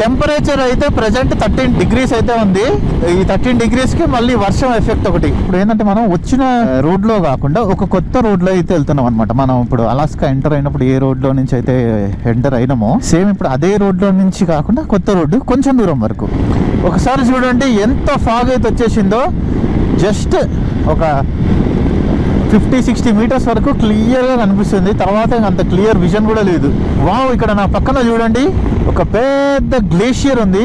Temperature అయితే present 13 degrees అయితే ఉంది. ఈ 13 degrees కి మళ్ళీ వర్షం ఎఫెక్ట్ ఒకటి. ఇప్పుడు ఏంటంటే మనం వచ్చిన రోడ్ లో కాకుండా ఒక కొత్త రోడ్ లో అయితే వెళ్తున్నాం అనమాట. మనం ఇప్పుడు అలాస్కా ఎంటర్ అయినప్పుడు ఏ రోడ్ లో నుంచి అయితే ఎంటర్ అయినామో సేమ్ ఇప్పుడు అదే రోడ్ లో నుంచి కాకుండా కొత్త రోడ్డు కొంచెం దూరం వరకు. ఒకసారి చూడండి ఎంత ఫాగ్ అయితే వచ్చేసిందో. జస్ట్ ఒక 50-60 meters వరకు క్లియర్గా కనిపిస్తుంది. తర్వాత అంత క్లియర్ విజన్ కూడా లేదు. వావ్, ఇక్కడ నా పక్కన చూడండి ఒక పెద్ద గ్లేషియర్ ఉంది.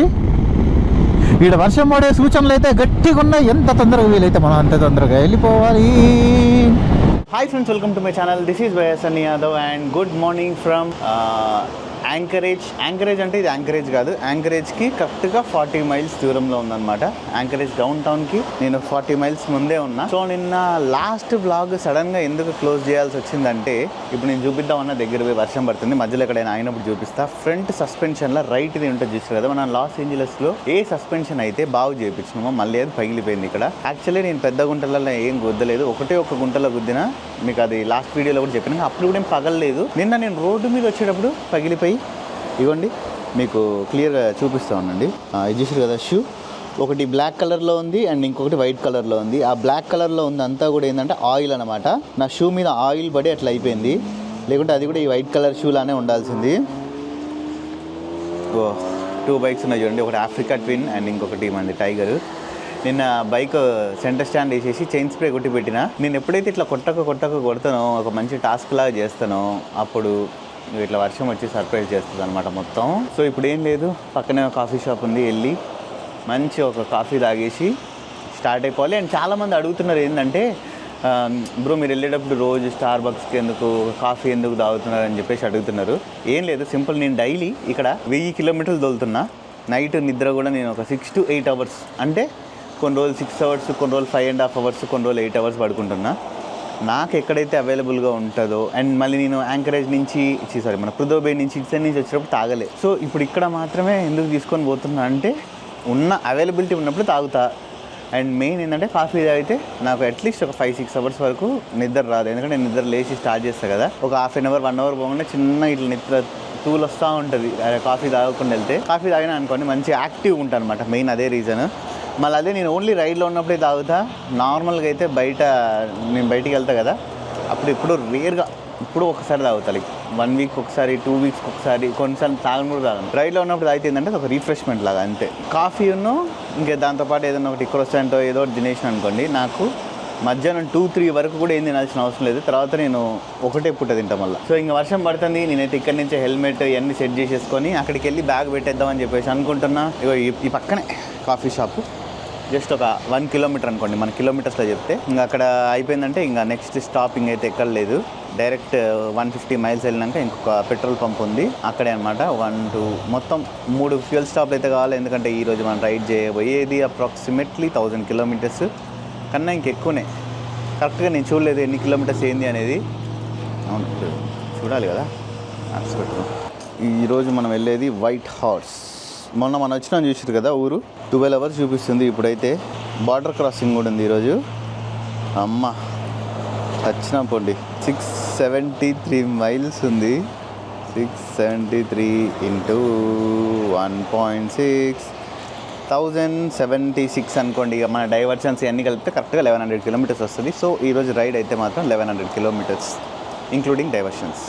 ఇక్కడ వర్షం పడే సూచనలు అయితే గట్టిగా ఉన్నాయి. ఎంత తొందరగా వీలైతే మనం అంత తొందరగా వెళ్ళిపోవాలి. Hi friends, welcome to my channel. This is YS Sunny Yadav and good morning from anchorage. Anchorage అంటే ఇది యాంకరేజ్ కాదు, యాంకరేజ్కి కరెక్ట్గా 40 miles దూరంలో ఉందన్నమాట. యాంకరేజ్ డౌన్ టౌన్కి నేను 40 miles ముందే ఉన్నా. సో నిన్న లాస్ట్ వ్లాగ్ సడన్గా ఎందుకు క్లోజ్ చేయాల్సి వచ్చిందంటే, ఇప్పుడు నేను చూపిద్దామన్న దగ్గర పోయి వర్షం పడుతుంది. మధ్యలో ఎక్కడైనా అయినప్పుడు చూపిస్తా. ఫ్రంట్ సస్పెన్షన్లో రైట్ ఇది ఉంటుంది చూస్తారు కదా, మనం లాస్ ఏంజలస్లో ఏ సస్పెన్షన్ అయితే బాగు చేయించినామో మళ్ళీ అది పగిలిపోయింది. ఇక్కడ యాక్చువల్లీ నేను పెద్ద గుంటలలో ఏం గుద్దలేదు, ఒకటే ఒక గుంటలో గుద్దిన. మీకు అది లాస్ట్ వీడియోలో కూడా చెప్పిన. అప్పుడు కూడా ఏం పగలలేదు. నిన్న నేను రోడ్డు మీద వచ్చేటప్పుడు పగిలిపోయి ఇవ్వండి మీకు క్లియర్గా చూపిస్తూ ఉండండి. ఇది చూసారు కదా, షూ ఒకటి బ్లాక్ కలర్లో ఉంది అండ్ ఇంకొకటి వైట్ కలర్లో ఉంది. ఆ బ్లాక్ కలర్లో ఉంది అంతా కూడా ఏంటంటే ఆయిల్ అనమాట. నా షూ మీద ఆయిల్ పడి అట్లా అయిపోయింది. లేకుంటే అది కూడా ఈ వైట్ కలర్ షూ లానే ఉండాల్సింది. ఓ 2 bikes ఉన్నాయి చూడండి, ఒకటి ఆఫ్రికా ట్విన్ అండ్ ఇంకొకటి మంది టైగర్. నిన్న బైక్ సెంటర్ స్టాండ్ వేసేసి చైన్ స్ప్రే కొట్టి పెట్టిన. నేను ఎప్పుడైతే ఇట్లా కొడతానో ఒక మంచి టాస్క్ లాగా చేస్తానో అప్పుడు ఇట్లా వర్షం వచ్చి సర్ప్రైజ్ చేస్తుంది అనమాట మొత్తం. సో ఇప్పుడు ఏం లేదు, పక్కనే ఒక కాఫీ షాప్ ఉంది, వెళ్ళి మంచి ఒక కాఫీ తాగేసి స్టార్ట్ అయిపోవాలి. అండ్ చాలామంది అడుగుతున్నారు ఏంటంటే, బ్రో మీరు వెళ్ళేటప్పుడు రోజు స్టార్ బక్స్కి ఎందుకు కాఫీ ఎందుకు తాగుతున్నారు అని చెప్పేసి అడుగుతున్నారు. ఏం లేదు, సింపుల్. నేను డైలీ ఇక్కడ 1000 kilometers తోలుతున్నా. నైట్ నిద్ర కూడా నేను ఒక 6 to 8 hours, అంటే కొన్ని రోజులు 6 hours, కొన్ని రోజులు 5.5 hours, కొన్ని రోజులు 8 hours పడుకుంటున్నా. నాకు ఎక్కడైతే అవైలబుల్గా ఉంటుందో. అండ్ మళ్ళీ నేను యాంకరేజ్ నుంచి మన పృథోబే నుంచి ఇట్స్ నుంచి వచ్చినప్పుడు తాగలే. సో ఇప్పుడు ఇక్కడ మాత్రమే ఎందుకు తీసుకొని పోతున్నా అంటే, ఉన్న అవైలబిలిటీ ఉన్నప్పుడు తాగుతా. అండ్ మెయిన్ ఏంటంటే కాఫీ తాగితే నాకు అట్లీస్ట్ ఒక 5-6 hours వరకు నిద్ర రాదు. ఎందుకంటే నేను నిద్ర లేచి స్టార్ట్ చేస్తాను కదా, ఒక 1/2 hour 1 hour పోగానే చిన్న ఇట్లా నిద్ర తూలు వస్తూ ఉంటుంది. కాఫీ తాగకుండా వెళ్తే. కాఫీ తాగినా అనుకోండి మంచి యాక్టివ్గా ఉంటాను అనమాట. మెయిన్ అదే రీజన్. మళ్ళీ అదే నేను ఓన్లీ రైడ్లో ఉన్నప్పుడే తాగుతా. నార్మల్గా అయితే నేను బయటికి వెళ్తా కదా, అప్పుడు ఇప్పుడు రేర్గా ఇప్పుడు ఒకసారి తాగుతా. లైక్ 1 week ఒకసారి, 2 weeks ఒకసారి, కొన్నిసార్లు తాగను కూడా తాగను. రైడ్లో ఉన్నప్పుడు తాగితే ఏంటంటే ఒక రిఫ్రెష్మెంట్ లాగా అంతే. కాఫీను ఇంకా దాంతోపాటు ఏదైనా ఒకటి క్రోసెంటో ఏదో ఒకటి తినేసిన అనుకోండి, నాకు మధ్యాహ్నం 2-3 వరకు కూడా ఏం తినాల్సిన అవసరం లేదు. తర్వాత నేను ఒకటే పూట తింటాం వల్ల. సో ఇంకా వర్షం పడుతుంది, నేనైతే ఇక్కడి నుంచి హెల్మెట్ ఇవన్నీ సెట్ చేసేసుకొని అక్కడికి వెళ్ళి బ్యాగ్ పెట్టేద్దామని చెప్పేసి అనుకుంటున్నా. ఇగో ఈ పక్కనే కాఫీ షాపు, జస్ట్ ఒక 1 kilometer అనుకోండి, మన కిలోమీటర్స్లో చెప్తే. ఇంకా అక్కడ అయిపోయిందంటే ఇంకా నెక్స్ట్ స్టాపింగ్ అయితే ఎక్కడ లేదు. డైరెక్ట్ 150 miles వెళ్ళినాక ఇంకొక పెట్రోల్ పంప్ ఉంది, అక్కడే అనమాట. 1-2 మొత్తం 3 ఫ్యూయల్ స్టాప్లు అయితే కావాలి. ఎందుకంటే ఈరోజు మనం రైడ్ చేయబోయేది అప్రాక్సిమేట్లీ 1000 kilometers కన్నా ఇంకెక్కువనే. కరెక్ట్గా నేను చూడలేదు ఎన్ని కిలోమీటర్స్ ఏంది అనేది. అవును, చూడాలి కదా. ఈరోజు మనం వెళ్ళేది వైట్ హార్స్. మొన్న మనం వచ్చినా చూసారు కదా, ఊరు 12 hours చూపిస్తుంది. ఇప్పుడైతే బార్డర్ క్రాసింగ్ కూడా ఉంది ఈరోజు. అమ్మ వచ్చినా పోండి. 673 miles ఉంది. 673 into 1.6 1076 అనుకోండి. ఇక మన డైవర్షన్స్ అన్నీ కలిపితే కరెక్ట్గా 1100 kilometers వస్తుంది. సో ఈరోజు రైడ్ అయితే మాత్రం 1100 kilometers ఇంక్లూడింగ్ డైవర్షన్స్.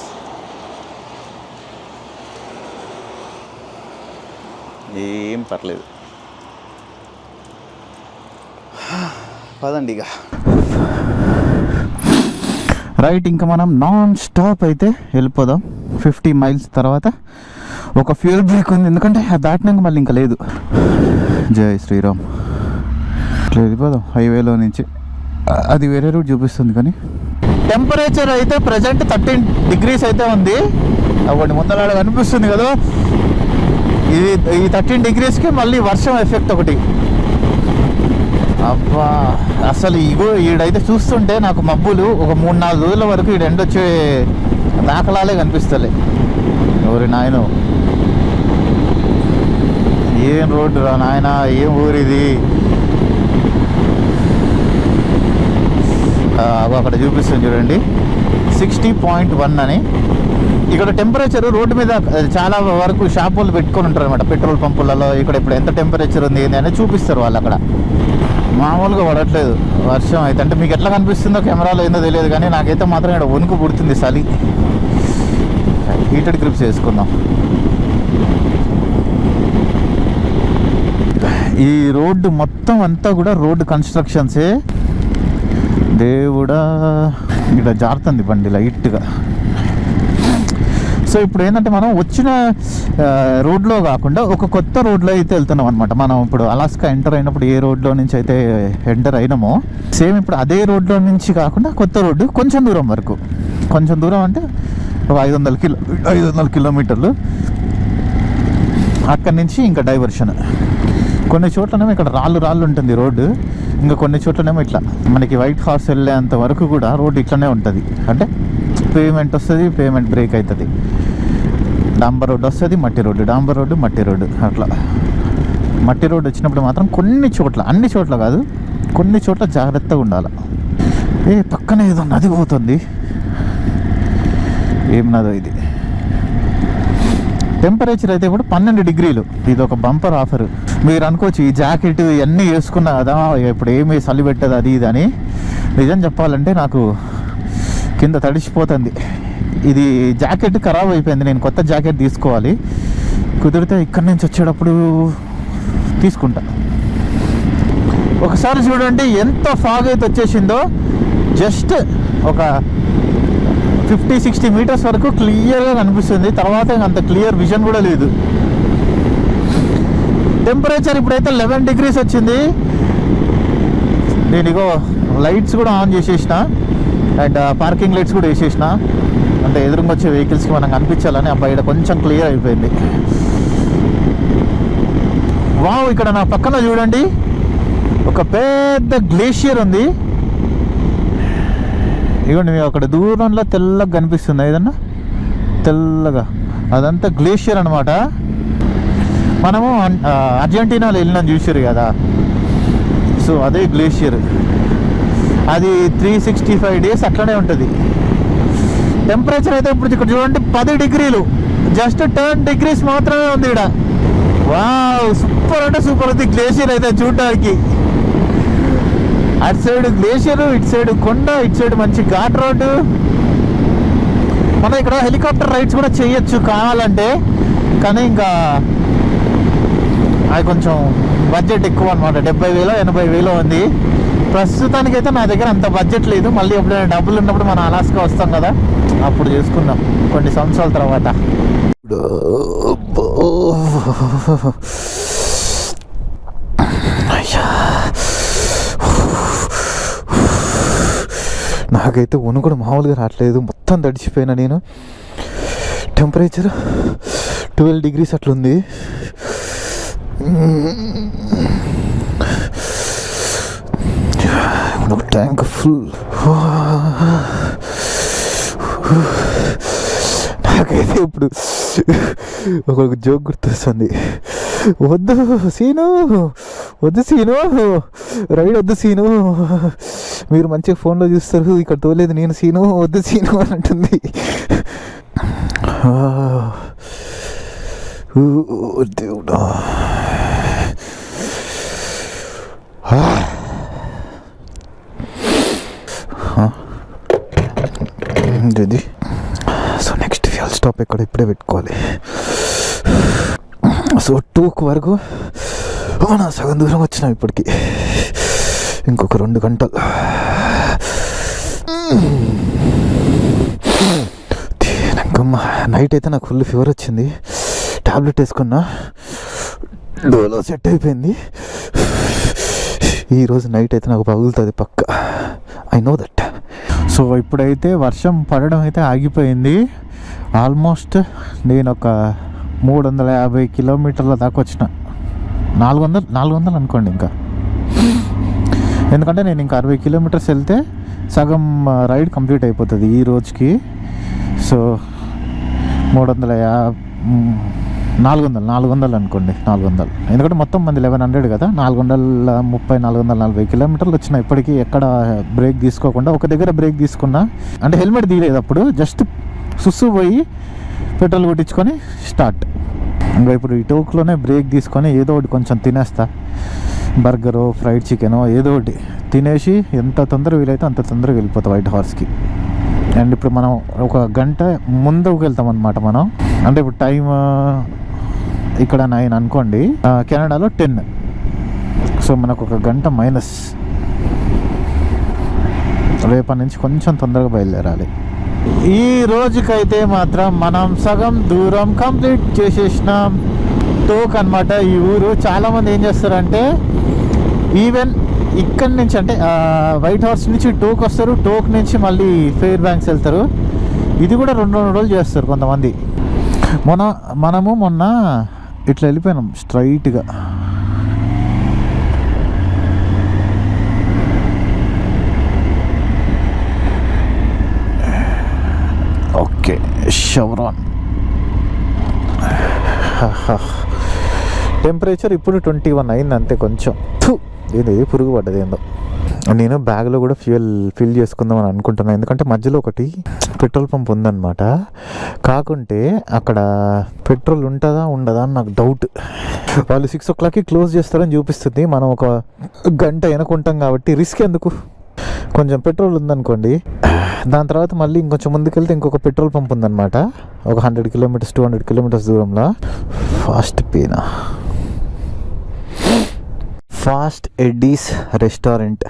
ఏం పర్లేదు, పదండి ఇక. రైట్, ఇంకా మనం నాన్ స్టాప్ అయితే వెళ్ళిపోదాం. 50 miles తర్వాత ఒక ఫ్యూయల్ బ్రేక్ ఉంది, ఎందుకంటే దాటినాక మళ్ళీ ఇంకా లేదు. జై శ్రీరామ్. ఇట్లా వెళ్ళిపోదాం హైవేలో నుంచి. అది వేరే రూట్ చూపిస్తుంది. కానీ టెంపరేచర్ అయితే ప్రజెంట్ 13 degrees అయితే ఉంది. అవ్వండి ముందర కనిపిస్తుంది కదా, ఈ 13 degreesకి మళ్ళీ వర్షం ఎఫెక్ట్ ఒకటి. అబ్బా, అసలు ఇగో ఈడైతే చూస్తుంటే నాకు మబ్బులు ఒక 3-4 రోజుల వరకు ఈ ఎండ వచ్చే దాఖలాలే కనిపిస్తలే. ఎవరి నాయన, ఏం రోడ్డు రా నాయన, ఏం ఊరిది. అక్కడ చూపిస్తుంది చూడండి, 60.1 అని. ఇక్కడ టెంపరేచర్ రోడ్డు మీద చాలా వరకు షాపులు పెట్టుకొని ఉంటారు అనమాట, పెట్రోల్ పంపులలో. ఇక్కడ ఇప్పుడు ఎంత టెంపరేచర్ ఉంది ఏంది అనేది చూపిస్తారు వాళ్ళు అక్కడ. మామూలుగా పడట్లేదు వర్షం అయితే. అంటే మీకు ఎట్లా కనిపిస్తుందో కెమెరాలో ఏందో తెలియదు, కానీ నాకైతే మాత్రం ఇక్కడ వణుకు పుడుతుంది, చలి. హీటెడ్ గ్రిప్స్ వేసుకుందాం. ఈ రోడ్డు మొత్తం అంతా కూడా రోడ్డు కన్స్ట్రక్షన్సే. దేవుడా, ఇక్కడ జారుతుంది బండి లైట్గా. సో ఇప్పుడు ఏంటంటే మనం వచ్చిన రోడ్లో కాకుండా ఒక కొత్త రోడ్లో అయితే వెళ్తున్నాం అనమాట. మనం ఇప్పుడు అలాస్కా ఎంటర్ అయినప్పుడు ఏ రోడ్లో నుంచి అయితే ఎంటర్ అయినామో సేమ్ ఇప్పుడు అదే రోడ్లో నుంచి కాకుండా కొత్త రోడ్డు కొంచెం దూరం వరకు. కొంచెం దూరం అంటే 500 కిలోమీటర్లు. అక్కడి నుంచి ఇంకా డైవర్షన్. కొన్ని చోట్లనేమో ఇక్కడ రాళ్ళు ఉంటుంది రోడ్డు, ఇంకా కొన్ని చోట్లనేమో ఇట్లా మనకి వైట్ హార్స్ వెళ్ళేంత వరకు కూడా రోడ్డు ఇట్లనే ఉంటుంది. అంటే పేమెంట్ వస్తుంది, పేమెంట్ బ్రేక్ అవుతుంది. డాంబర్ రోడ్డు వస్తుంది, మట్టి రోడ్డు, డాంబర్ రోడ్డు, మట్టి రోడ్డు. అట్లా మట్టి రోడ్డు వచ్చినప్పుడు మాత్రం కొన్ని చోట్ల, అన్ని చోట్ల కాదు, కొన్ని చోట్ల జాగ్రత్తగా ఉండాలి. పక్కన ఏదో నది పోతుంది, ఏం నదో ఇది. టెంపరేచర్ అయితే ఇప్పుడు 12 డిగ్రీలు. ఇది ఒక బంపర్ ఆఫర్. మీరు అనుకోవచ్చు ఈ జాకెట్ ఇవన్నీ వేసుకున్నా కదా ఇప్పుడు ఏమి చలి పెట్టదు అది ఇది అని. నిజం చెప్పాలంటే నాకు కింద తడిసిపోతుంది. ఇది జాకెట్ ఖరాబ్ అయిపోయింది, నేను కొత్త జాకెట్ తీసుకోవాలి. కుదిరితే ఇక్కడి నుంచి వచ్చేటప్పుడు తీసుకుంటా. ఒకసారి చూడండి ఎంత ఫాగ్ అయితే వచ్చేసిందో. జస్ట్ ఒక 50-60 మీటర్స్ వరకు క్లియర్గా కనిపిస్తుంది, తర్వాత అంత క్లియర్ విజన్ కూడా లేదు. టెంపరేచర్ ఇప్పుడైతే 11 డిగ్రీస్ వచ్చింది. నేను ఇగో లైట్స్ కూడా ఆన్ చేసేసిన, అండ్ పార్కింగ్ లైట్స్ కూడా వేసేసిన. అంటే ఎదురుగా వచ్చే వెహికల్స్కి మనం కనిపించాలని బయట కొంచెం క్లియర్ అయిపోయింది. వావ్, ఇక్కడ నా పక్కన చూడండి ఒక పెద్ద గ్లేషియర్ ఉంది. ఇవ్వండి, మీకు అక్కడ దూరంలో తెల్లగా కనిపిస్తుంది ఏదన్నా తెల్లగా, అదంతా గ్లేషియర్ అనమాట. మనము అర్జెంటీనాలో వెళ్ళినాం చూసారు కదా, సో అదే గ్లేషియర్. అది 365 డేస్ అట్లనే ఉంటుంది. టెంపరేచర్ అయితే ఇప్పుడు ఇక్కడ చూడండి 10 డిగ్రీలు, జస్ట్ 10 డిగ్రీస్ మాత్రమే ఉంది ఇక్కడ. వావ్, సూపర్ అంటే సూపర్ ఉంది గ్లేషియర్ అయితే చూడడానికి. అటు సైడ్ గ్లేషియర్, ఇటు సైడ్ కొండ, ఇటు సైడ్ మంచి ఘాట్ రోడ్డు. మనం ఇక్కడ హెలికాప్టర్ రైడ్స్ కూడా చేయొచ్చు కావాలంటే, కానీ ఇంకా అది కొంచెం బడ్జెట్ ఎక్కువ అనమాట. 70,000-80,000 ఉంది. ప్రస్తుతానికైతే నా దగ్గర అంత బడ్జెట్ లేదు. మళ్ళీ ఎప్పుడైనా డబ్బులు ఉన్నప్పుడు మనం అలాస్కా వస్తాం కదా, అప్పుడు చేసుకుందాం కొన్ని సంవత్సరాల తర్వాత. నాకైతే వణుకు కూడా మామూలుగా రావట్లేదు, మొత్తం తడిచిపోయినా నేను. టెంపరేచర్ 12 డిగ్రీస్ అట్లుంది. Tank full. నాకైతే ఇప్పుడు ఒక జోక్ గుర్తొస్తుంది. వద్దు సీను, వద్దు సీను, రైడ్ వద్దు సీను, మీరు మంచిగా ఫోన్లో చూస్తారు, ఇక్కడ తోలేదు నేను సీను, వద్దు సీను అని అంటుంది. దేవుడా, ఇది. సో నెక్స్ట్ ఫ్యూయల్ స్టాప్ ఎక్కడ ఇప్పుడే పెట్టుకోవాలి. సో 2 వరకు నా సగం దూరం వచ్చినాం ఇప్పటికి. ఇంకొక 2 గంటలు. నైట్ అయితే నాకు ఫుల్ ఫీవర్ వచ్చింది, టాబ్లెట్ వేసుకున్నా, డోలో సెట్ అయిపోయింది. ఈరోజు నైట్ అయితే నాకు పగులుతుంది పక్క, ఐ నో దట్. సో ఇప్పుడైతే వర్షం పడడం అయితే ఆగిపోయింది. ఆల్మోస్ట్ నేను ఒక 350 కిలోమీటర్ల దాకా వచ్చిన. 400 అనుకోండి ఇంకా. ఎందుకంటే నేను ఇంకా 60 కిలోమీటర్స్ వెళ్తే సగం రైడ్ కంప్లీట్ అయిపోతుంది ఈ రోజుకి. సో 400 అనుకోండి, 400. ఎందుకంటే మొత్తం మంది 1100 కదా, 430-440 కిలోమీటర్లు వచ్చిన. ఇప్పటికీ ఎక్కడ బ్రేక్ తీసుకోకుండా ఒక దగ్గర బ్రేక్ తీసుకున్నా. అంటే హెల్మెట్ తీయలేదు అప్పుడు, జస్ట్ సుస్సు పోయి పెట్రోల్ కొట్టించుకొని స్టార్ట్. ఇంకా ఇప్పుడు ఈ టోక్లోనే బ్రేక్ తీసుకొని ఏదో ఒకటి కొంచెం తినేస్తా, బర్గరో ఫ్రైడ్ చికెనో ఏదో ఒకటి తినేసి ఎంత తొందరగా వీలైతే అంత తొందరగా వెళ్ళిపోతాం వైట్ హార్స్కి. అండ్ ఇప్పుడు మనం ఒక గంట ముందుకు వెళ్తాం అనమాట మనం. అంటే ఇప్పుడు టైం ఇక్కడ 9 అనుకోండి, కెనడాలో 10. సో మనకు ఒక గంట మైనస్. రేపటి నుంచి కొంచెం తొందరగా బయలుదేరాలి. ఈ రోజుకైతే మాత్రం మనం సగం దూరం కంప్లీట్ చేసేసినాం. టోక్ అనమాట ఈ ఊరు. చాలామంది ఏం చేస్తారంటే ఈవెన్ ఇక్కడి నుంచి అంటే వైట్ హౌస్ నుంచి టోక్ వస్తారు, టోక్ నుంచి మళ్ళీ ఫెయిర్ బ్యాంక్స్ వెళ్తారు. ఇది కూడా 2 రోజులు చేస్తారు కొంతమంది. మనము మొన్న ఇట్లా వెళ్ళిపోయినాం స్ట్రైట్గా. ఓకే, షవరాన్. టెంపరేచర్ ఇప్పుడు 21 అయింది అంతే. కొంచెం ఇది పురుగు పడ్డది ఏందో. నేను బ్యాగ్లో కూడా ఫ్యూయల్ ఫిల్ చేసుకుందాం అని అనుకుంటున్నాను. ఎందుకంటే మధ్యలో ఒకటి పెట్రోల్ పంప్ ఉందన్నమాట. కాకుంటే అక్కడ పెట్రోల్ ఉంటుందా ఉండదా అని నాకు డౌట్. వాళ్ళు 6 o'clockకి క్లోజ్ చేస్తారని చూపిస్తుంది. మనం ఒక గంట వెనుకుంటాం కాబట్టి రిస్క్ ఎందుకు. కొంచెం పెట్రోల్ ఉందనుకోండి, దాని తర్వాత మళ్ళీ ఇంకొంచెం ముందుకెళ్తే ఇంకొక పెట్రోల్ పంప్ ఉందన్నమాట. ఒక 100 kilometers 200 kilometers దూరంలో. Fast ఎడ్డీస్ restaurant.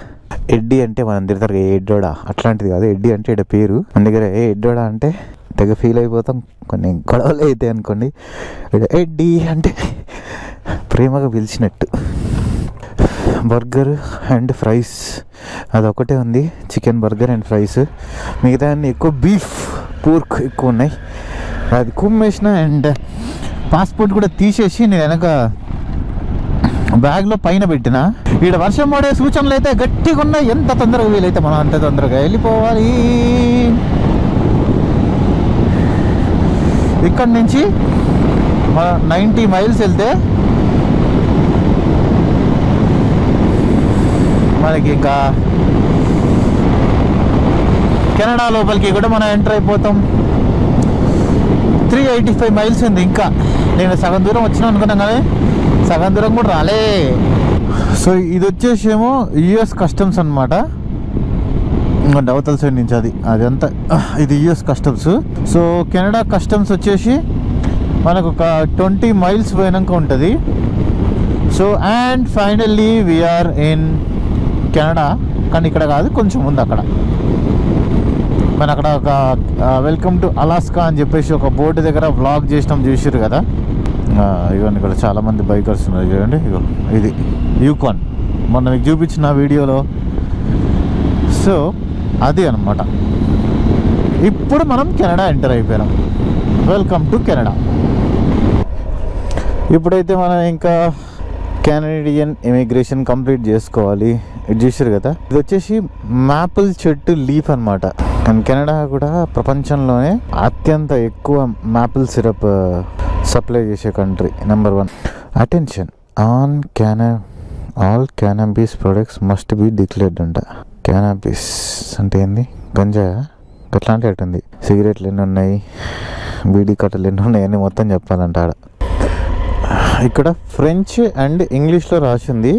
ఎడ్డీ అంటే మనం తిడతారు ఎడ్డోడా, అట్లాంటిది కాదు. ఎడ్డీ అంటే ఇక్కడ పేరు. మన దగ్గర ఎడ్డోడా అంటే తెగ ఫీల్ అయిపోతాం, కొన్ని గొడవలు అయితే అనుకోండి. ఎడ్డీ అంటే ప్రేమగా పిలిచినట్టు. బర్గర్ అండ్ ఫ్రైస్ అదొకటే ఉంది, చికెన్ బర్గర్ అండ్ ఫ్రైస్. మిగతా అన్నీ ఎక్కువ బీఫ్ పోర్క్ ఎక్కువ ఉన్నాయి. అది కుమ్మేసిన. అండ్ పాస్పోర్ట్ కూడా తీసేసి నేను వెనక బ్యాగ్లో పైన పెట్టిన. ఈడ వర్షం పడే సూచనలు అయితే గట్టిగా ఉన్నాయి. ఎంత తొందరగా వీలైతే మనం అంత తొందరగా వెళ్ళిపోవాలి. ఇక్కడి నుంచి 90 miles వెళ్తే మనకి ఇంకా కెనడా లోపలికి కూడా మనం ఎంటర్ అయిపోతాం. 385 miles ఉంది ఇంకా. నేను సగం దూరం వచ్చినా అనుకున్నాం కానీ సగం దూరం కూడా రాలే. సో ఇది వచ్చేసేమో యుఎస్ కస్టమ్స్ అనమాట. ఇంకొంటే అవతల సైడ్ నుంచి అదంతా ఇది US customs. So Canada customs వచ్చేసి మనకు ఒక 20 miles పోయినాక ఉంటుంది. So and finally we are in Canada. కానీ ఇక్కడ కాదు, కొంచెం ముందు అక్కడ. మన అక్కడ ఒక వెల్కమ్ టు అలాస్కా అని చెప్పేసి ఒక బోర్డు దగ్గర వ్లాగ్ చేసినాం, చూసారు కదా. ఇవన్నీ ఇక్కడ చాలామంది బైకర్స్ ఉన్నారు చూడండి. ఇగో ఇది యూకాన్, మొన్న మీకు చూపించిన వీడియోలో. సో అది అనమాట. ఇప్పుడు మనం కెనడా ఎంటర్ అయిపోయినాం. Welcome to Canada. ఇప్పుడైతే మనం ఇంకా కెనడియన్ ఇమిగ్రేషన్ కంప్లీట్ చేసుకోవాలి. ఇది చూసారు కదా, ఇది వచ్చేసి మాపుల్ చెట్టు లీఫ్ అనమాట. అండ్ కెనడా కూడా ప్రపంచంలోనే అత్యంత ఎక్కువ మాపుల్ సిరప్ సప్లై చేసే country, number 1. Attention all cannabis products must be declared అంట. క్యానబీస్ అంటే ఏంది? గంజాయా? అట్లాంటి అటుంది. సిగరెట్లు ఎన్ని ఉన్నాయి, బీడీ కట్టలు ఎన్ని ఉన్నాయి అని మొత్తం చెప్పాలంట ఆడ. ఇక్కడ ఫ్రెంచ్ అండ్ ఇంగ్లీష్లో రాసింది.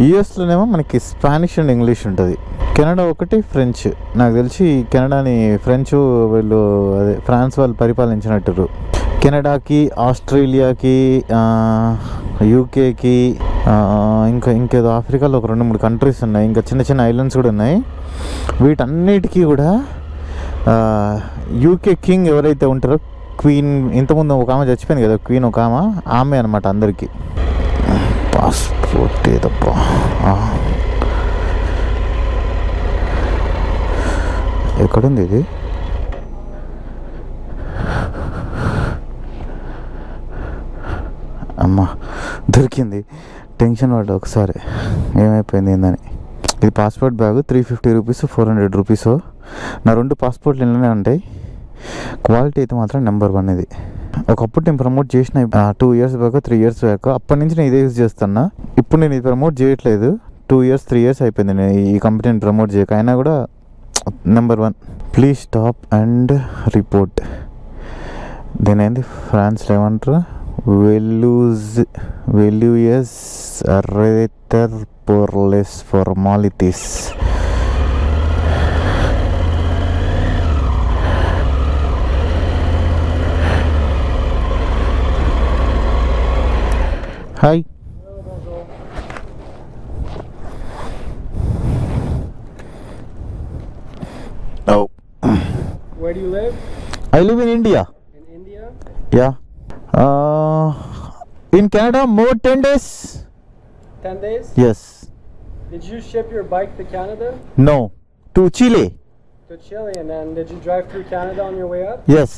యుఎస్లోనేమో మనకి స్పానిష్ అండ్ ఇంగ్లీష్ ఉంటుంది. కెనడా ఒకటి ఫ్రెంచ్. నాకు తెలిసి కెనడాని ఫ్రెంచ్ వీళ్ళు అదే ఫ్రాన్స్ వాళ్ళు పరిపాలించినట్టు. కెనడాకి, ఆస్ట్రేలియాకి, యూకేకి, ఇంకేదో ఆఫ్రికాలో ఒక 2-3 కంట్రీస్ ఉన్నాయి. ఇంకా చిన్న చిన్న ఐలాండ్స్ కూడా ఉన్నాయి. వీటన్నిటికీ కూడా యూకే కింగ్ ఎవరైతే ఉంటారో, క్వీన్, ఇంతకుముందు ఒక ఆమె చచ్చిపోయింది కదా క్వీన్, ఒక ఆమె అనమాట అందరికీ. పాస్పోర్ట్ ఏదప్పా, ఎక్కడుంది ఇది? అమ్మ దొరికింది. టెన్షన్ పడ్డా ఒకసారి, ఏమైపోయింది ఏందని. ఇది పాస్పోర్ట్ బ్యాగ్, 350 రూపీస్, 400 రూపీస్. నా 2 పాస్పోర్ట్లు ఇలానే ఉంటాయి. క్వాలిటీ అయితే మాత్రం నెంబర్ 1 ఇది. ఒకప్పుడు నేను ప్రమోట్ చేసిన 2 years బ్యాక్, 3 years బ్యాక్. అప్పటి నుంచి నేను ఇదే యూజ్ చేస్తున్నా. ఇప్పుడు నేను ఇది ప్రమోట్ చేయట్లేదు. 2 years 3 years అయిపోయింది నేను ఈ కంపెనీని ప్రమోట్ చేయక. అయినా కూడా number 1. Please stop and report. దీని ఏంది ఫ్రాన్స్లో ఏమంటారు, వెల్యూయస్ అరేటర్ పోర్లెస్ formalities. Hi. Oh. Where do you live? I live in India. In India? Yeah. In Canada, more 10 days. 10 days? Yes. Did you ship your bike to Canada? No. To Chile. To Chile, and then did you drive through Canada on your way up? Yes.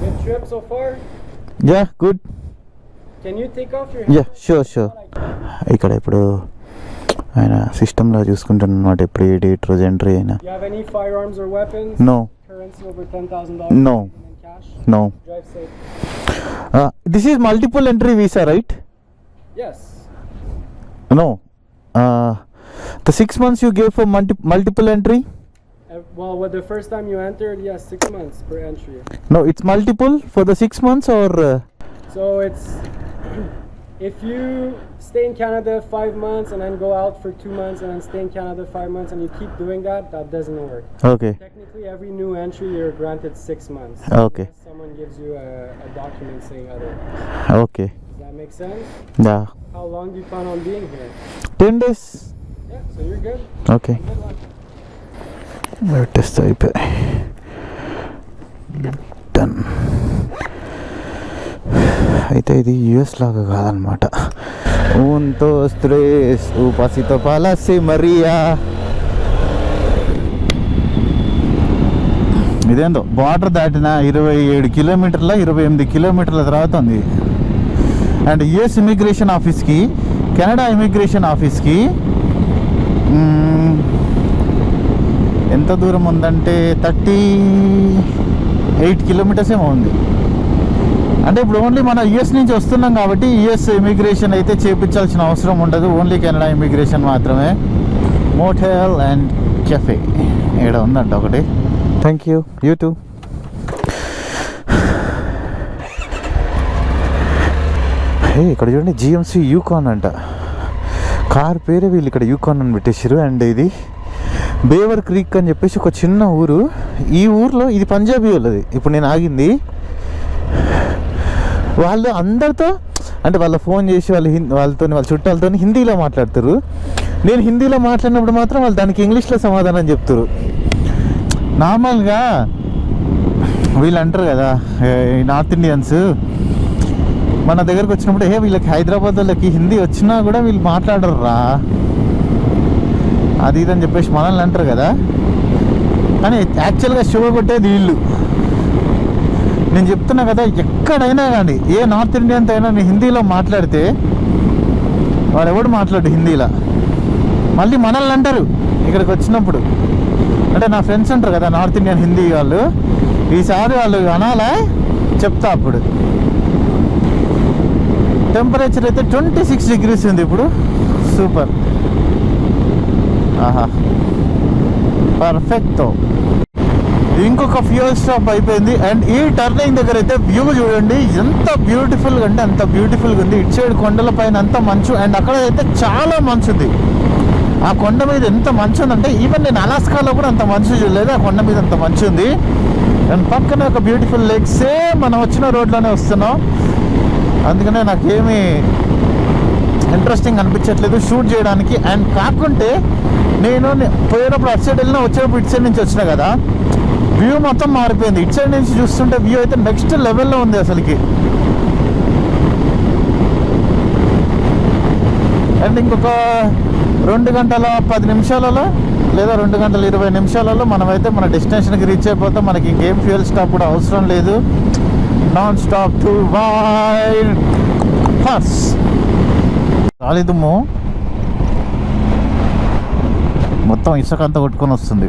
Good trip so far? Yeah, good. Can you take off your Yeah, sure. ఇక్కడ ఇప్పుడు ఆయన సిస్టంలో చూసుకుంటాను అనమాట, ఎప్పుడు ఏ date రోజు entry అయినా. Do you have any firearms or weapons? No. Currency over $10,000? No. In cash? No. Drive safe. This is multiple entry visa, right? Yes. No. The 6 months you gave for multiple entry? Well, with the first time you entered, yes, 6 months per entry. No, it's multiple for the 6 months or? So it's if you stay in Canada 5 months and then go out for 2 months and then stay in Canada 5 months and you keep doing that, that doesn't work. Okay. Technically, every new entry you're granted 6 months. Okay. Unless someone gives you a document saying otherwise. Okay. Does that make sense? Yeah. How long do you plan on being here? 10 days. Yeah, so you're good. Okay. Good luck. Test అయిపోయి done. అయితే ఇది US లాగా కాదనమాట. ఊంతో స్ట్రేస్ ఊపాసితో పాలసి మరియా. ఇదేందో border దాటిన 27 కిలోమీటర్ల 28 కిలోమీటర్ల తర్వాత ఉంది. అండ్ యుఎస్ ఇమిగ్రేషన్ ఆఫీస్కి కెనడా ఇమిగ్రేషన్ ఆఫీస్కి ఎంత దూరం ఉందంటే 38 కిలోమీటర్స్ ఏమో ఉంది. అంటే ఇప్పుడు ఓన్లీ మన యుఎస్ నుంచి వస్తున్నాం కాబట్టి యుఎస్ ఇమిగ్రేషన్ అయితే చేయించాల్సిన అవసరం ఉండదు, ఓన్లీ కెనడా ఇమిగ్రేషన్ మాత్రమే. మోటెల్ అండ్ కెఫే ఇక్కడ ఉందంట ఒకటి. Thank you. You two. ఇక్కడ చూడండి జిఎంసి యూకాన్ అంట, కార్ పేరే వీళ్ళు ఇక్కడ యూకాన్ అని పెట్టేశారు. అండ్ ఇది బేవర్ క్రీక్ అని చెప్పేసి ఒక చిన్న ఊరు. ఈ ఊర్లో ఇది పంజాబీ వాళ్ళది. ఇప్పుడు నేను ఆగింది, వాళ్ళు అందరితో అంటే వాళ్ళ ఫోన్ చేసి వాళ్ళ చుట్టాలతో హిందీలో మాట్లాడతారు. నేను హిందీలో మాట్లాడినప్పుడు మాత్రం వాళ్ళు దానికి ఇంగ్లీష్లో సమాధానం చెప్తారు. నార్మల్గా వీళ్ళు అంటారు కదా నార్త్ ఇండియన్స్ మన దగ్గరకు వచ్చినప్పుడు వీళ్ళకి హైదరాబాద్ వాళ్ళకి హిందీ వచ్చినా కూడా వీళ్ళు మాట్లాడరు రా అది ఇదని చెప్పేసి మనల్ని అంటారు కదా. కానీ యాక్చువల్గా షో కొట్టేది వీళ్ళు. నేను చెప్తున్నా కదా, ఎక్కడైనా కానీ ఏ నార్త్ ఇండియన్తో అయినా నేను హిందీలో మాట్లాడితే వాడు ఎవడు మాట్లాడు హిందీలో, మళ్ళీ మనల్ని అంటారు ఇక్కడికి వచ్చినప్పుడు. అంటే నా ఫ్రెండ్స్ అంటారు కదా నార్త్ ఇండియన్ హిందీ వాళ్ళు, ఈసారి వాళ్ళు అనాలా చెప్తా. అప్పుడు టెంపరేచర్ అయితే 26 degrees ఉంది ఇప్పుడు. సూపర్. ఆహా పర్ఫెక్ట్. ఇంకొక ఫ్యూయల్ స్టాప్ అయిపోయింది. అండ్ ఈ టర్నింగ్ దగ్గర అయితే వ్యూ చూడండి ఎంత బ్యూటిఫుల్గా అంటే అంత బ్యూటిఫుల్గా ఉంది. ఇటు సైడ్ కొండల పైన అంత మంచు, అండ్ అక్కడ అయితే చాలా మంచు ఉంది. ఆ కొండ మీద ఎంత మంచు ఉందంటే ఈవెన్ నేను అలాస్కాలో కూడా అంత మంచు చూడలేదు, ఆ కొండ మీద అంత మంచు ఉంది. అండ్ పక్కన ఒక బ్యూటిఫుల్ లేక్, సేమ్ మనం వచ్చిన రోడ్లోనే వస్తున్నాం. అందుకనే నాకేమీ ఇంట్రెస్టింగ్ అనిపించట్లేదు షూట్ చేయడానికి. అండ్ కాకుంటే నేను పోయేటప్పుడు అటు సైడ్ వెళ్ళినా వచ్చేటప్పుడు ఇటు సైడ్ నుంచి వచ్చినా కదా, వ్యూ మొత్తం మారిపోయింది. ఇటు సైడ్ నుంచి చూస్తుంటే వ్యూ అయితే నెక్స్ట్ లెవెల్లో ఉంది అసలుకి. అండ్ ఇంకొక 2 గంటల 10 నిమిషాలలో లేదా 2 గంటల 20 నిమిషాలలో మనమైతే మన డెస్టినేషన్కి రీచ్ అయిపోతాం. మనకి ఇంకేం ఫ్యూయల్ స్టాప్ కూడా అవసరం లేదు. నాన్ స్టాప్ టు వైడ్ ఫాస్. గాలి దుమ్ము మొత్తం ఇసుక అంతా కొట్టుకొని వస్తుంది.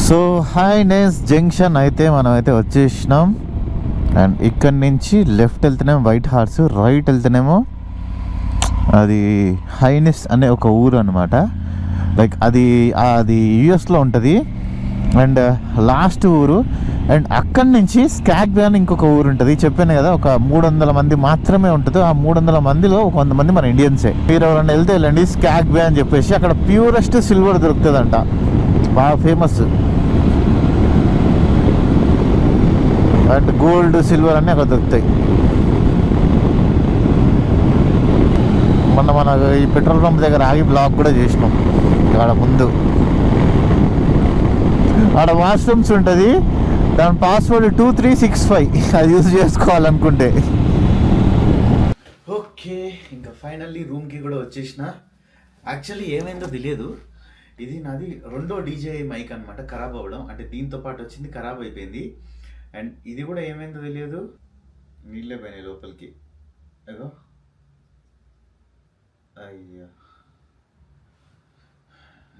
సో హైనెస్ జంక్షన్ అయితే మనం అయితే వచ్చేసినాం. అండ్ ఇక్కడ నుంచి లెఫ్ట్ వెళ్తేనేమో వైట్ హార్స్, రైట్ వెళ్తేనేమో అది హైనెస్ అనే ఒక ఊరు అనమాట. లైక్ అది యుఎస్లో ఉంటుంది. అండ్ లాస్ట్ ఊరు. అండ్ అక్కడి నుంచి స్కాగ్వే అని ఇంకొక ఊరు ఉంటుంది. చెప్పాను కదా, ఒక 300 మంది మాత్రమే ఉంటుంది. ఆ 300 మందిలో 100 మంది మన ఇండియన్సే. మీరు ఎవరైనా వెళ్తే వెళ్ళండి స్కాగ్వే అని చెప్పేసి. అక్కడ ప్యూరెస్ట్ సిల్వర్ దొరుకుతుందంట, బాగా ఫేమస్. అండ్ గోల్డ్, సిల్వర్ అన్నీ అక్కడ దొరుకుతాయి. మన ఈ పెట్రోల్ పంప్ దగ్గర ఆగి బ్లాక్ కూడా చేసినాం. ఆడ ముందు ఆడ వాష్రూమ్స్ ఉంటుంది. దాని పాస్వర్డ్ 2365, అది యూజ్ చేసుకోవాలనుకుంటే. ఓకే, ఇంకా ఫైనల్లీ రూమ్కి కూడా వచ్చేసిన. యాక్చువల్లీ ఏమైందో తెలియదు, ఇది నాది రెండో డీజే మైక్ అనమాట ఖరాబ్ అవ్వడం. అంటే దీంతో పాటు వచ్చింది ఖరాబ్ అయిపోయింది. అండ్ ఇది కూడా ఏమైందో తెలియదు, నీళ్ళే పోయినాయి లోపలికి. ఏదో అయ్యా,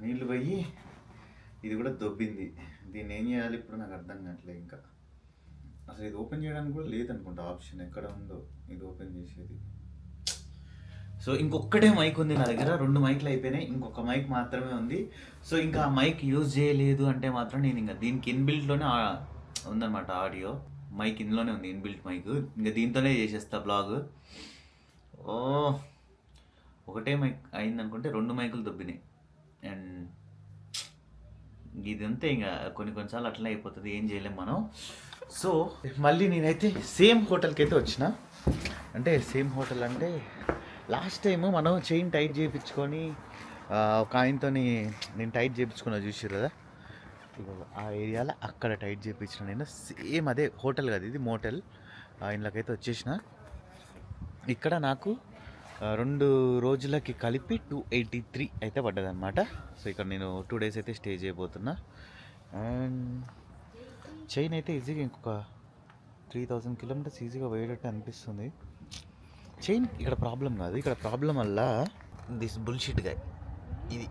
నీళ్ళు పోయి ఇది కూడా దొబ్బింది. దీన్ని ఏం చేయాలి ఇప్పుడు నాకు అర్థం కావట్లేదు. ఇంకా అసలు ఇది ఓపెన్ చేయడానికి కూడా లేదనుకుంటా ఆప్షన్. ఎక్కడ ఉందో ఇది ఓపెన్ చేసేది. సో ఇంకొక్కటే మైక్ ఉంది నా దగ్గర, 2 మైక్లు అయిపోయినాయి, ఇంకొక మైక్ మాత్రమే ఉంది. సో ఇంకా ఆ మైక్ యూజ్ చేయలేదు అంటే మాత్రం నేను ఇంకా దీనికి ఇన్బిల్ట్లోనే ఉందన్నమాట ఆడియో. మైక్ ఇందులోనే ఉంది, ఇన్బిల్ట్ మైక్. ఇంకా దీంతోనే చేసేస్తా బ్లాగ్. ఓ, ఒకటే మైక్ అయిందనుకుంటే 2 మైకులు దొబ్బినాయి. అండ్ ఇదంతే, ఇంకా కొన్నిసార్లు అట్లా అయిపోతుంది, ఏం చేయలేం మనం. సో మళ్ళీ నేనైతే సేమ్ హోటల్కి అయితే వచ్చిన. అంటే సేమ్ హోటల్ అంటే లాస్ట్ టైము మనం చైన్ టైట్ చేయించుకొని ఒక ఆయనతో నేను టైట్ చేయించుకున్నా, చూసారు కదా ఆ ఏరియాలో. అక్కడ టైట్ చేయించిన నేను. సేమ్ అదే హోటల్ కదా, ఇది మోటల్. ఇంట్లోకైతే వచ్చేసిన. ఇక్కడ నాకు 2 రోజులకి కలిపి 283 అయితే పడ్డదన్నమాట. సో ఇక్కడ నేను 2 days అయితే స్టే చేయబోతున్నా. అండ్ చైన్ అయితే ఈజీగా ఇంకొక 3000 kilometers ఈజీగా పోయేటట్టు అనిపిస్తుంది. చైన్ ఇక్కడ ప్రాబ్లం కాదు, ఇక్కడ ప్రాబ్లం వల్ల దిస్ బుల్షిట్గా ఇది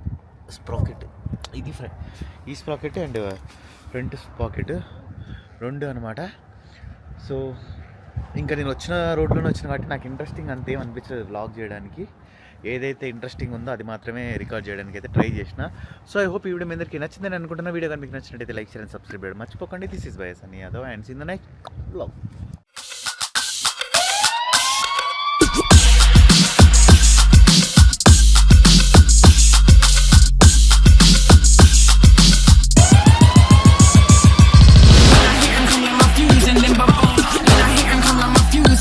స్ప్రాకెట్, ఇది ఈ స్ప్రాకెట్ అండ్ ఫ్రంట్ స్ప్రాకెట్ 2 అనమాట. సో ఇంకా నేను వచ్చిన రోడ్లోనే వచ్చిన కాబట్టి నాకు ఇంట్రెస్టింగ్ అంతేం అనిపించలేదు వ్లాగ్ చేయడానికి. ఏదైతే ఇంట్రెస్టింగ్ ఉందో అది మాత్రమే రికార్డ్ చేయడానికి అయితే ట్రై చేసిన. సో ఐ హోప్ ఈ వీడియో మీ అందరికీ నచ్చిందని అనుకుంటున్నా. వీడియో కానీ మీకు నచ్చినట్టయితే లైక్, షేర్ అండ్ సబ్స్క్రైబ్ చేయడం మర్చిపోకండి. This is by Sunny Yadav and seen the next vlog.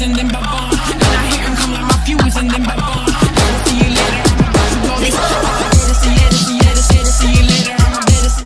And then my fuse and then